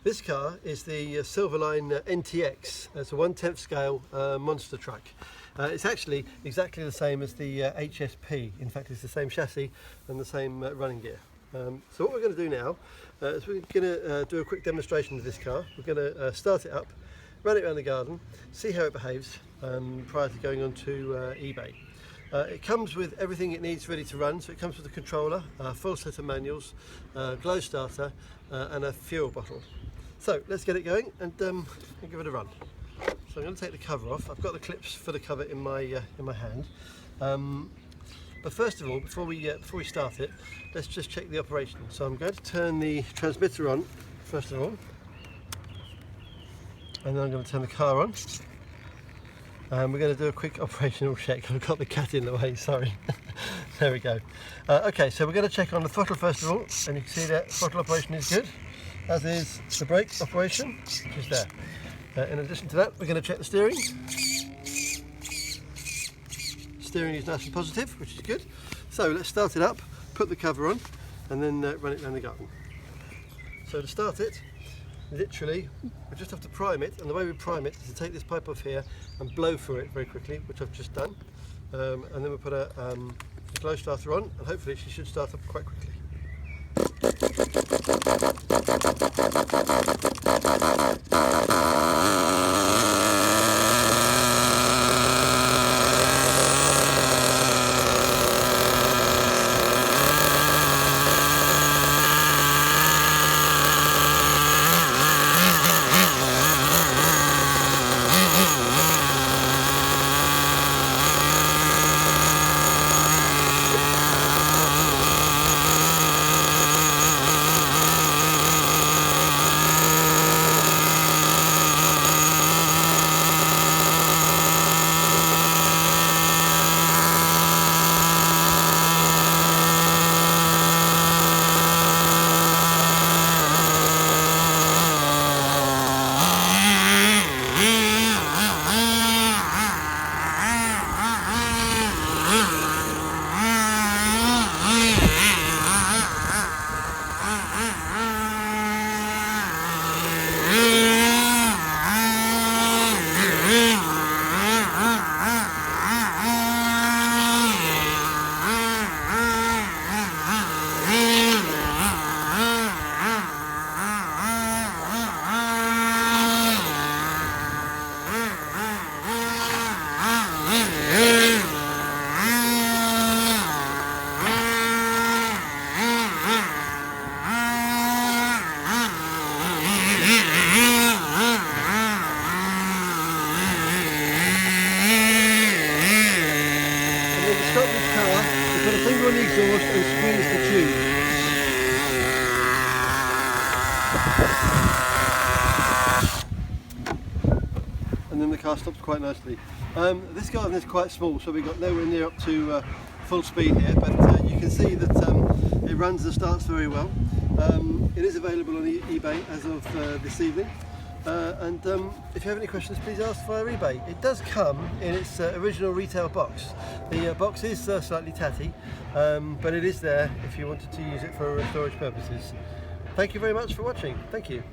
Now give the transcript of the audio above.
This car is the Silverline NTX. It's a 1/10 scale monster truck. It's actually exactly the same as the HSP. In fact, it's the same chassis and the same running gear. So what we're going to do now is we're going to do a quick demonstration of this car. We're going to start it up, run it around the garden, see how it behaves prior to going on to eBay. It comes with everything it needs ready to run, so it comes with a controller, a full set of manuals, glow starter and a fuel bottle. So let's get it going and give it a run. So I'm going to take the cover off. I've got the clips for the cover in my hand. But first of all, before we start it, let's just check the operation. So I'm going to turn the transmitter on first of all, and then I'm going to turn the car on. And we're going to do a quick operational check. I've got the cat in the way, sorry. There we go. Okay, so we're going to check on the throttle first of all, and you can see that throttle operation is good, as is the brake operation, which is there. In addition to that, we're going to check the steering. Steering is nice and positive, which is good. So let's start it up, put the cover on, and then run it down the garden. So to start it, literally, we just have to prime it, and the way we prime it is to take this pipe off here and blow through it very quickly, which I've just done. And then we'll put a glow starter on, and hopefully she should start up quite quickly. Put a finger on the exhaust and squeeze the tube. And then the car stops quite nicely. This garden is quite small, so we got nowhere near up to full speed here, but you can see that it runs and starts very well. It is available on eBay as of this evening. And if you have any questions, please ask via eBay. It does come in its original retail box. The box is slightly tatty, but it is there if you wanted to use it for storage purposes. Thank you very much for watching. Thank you.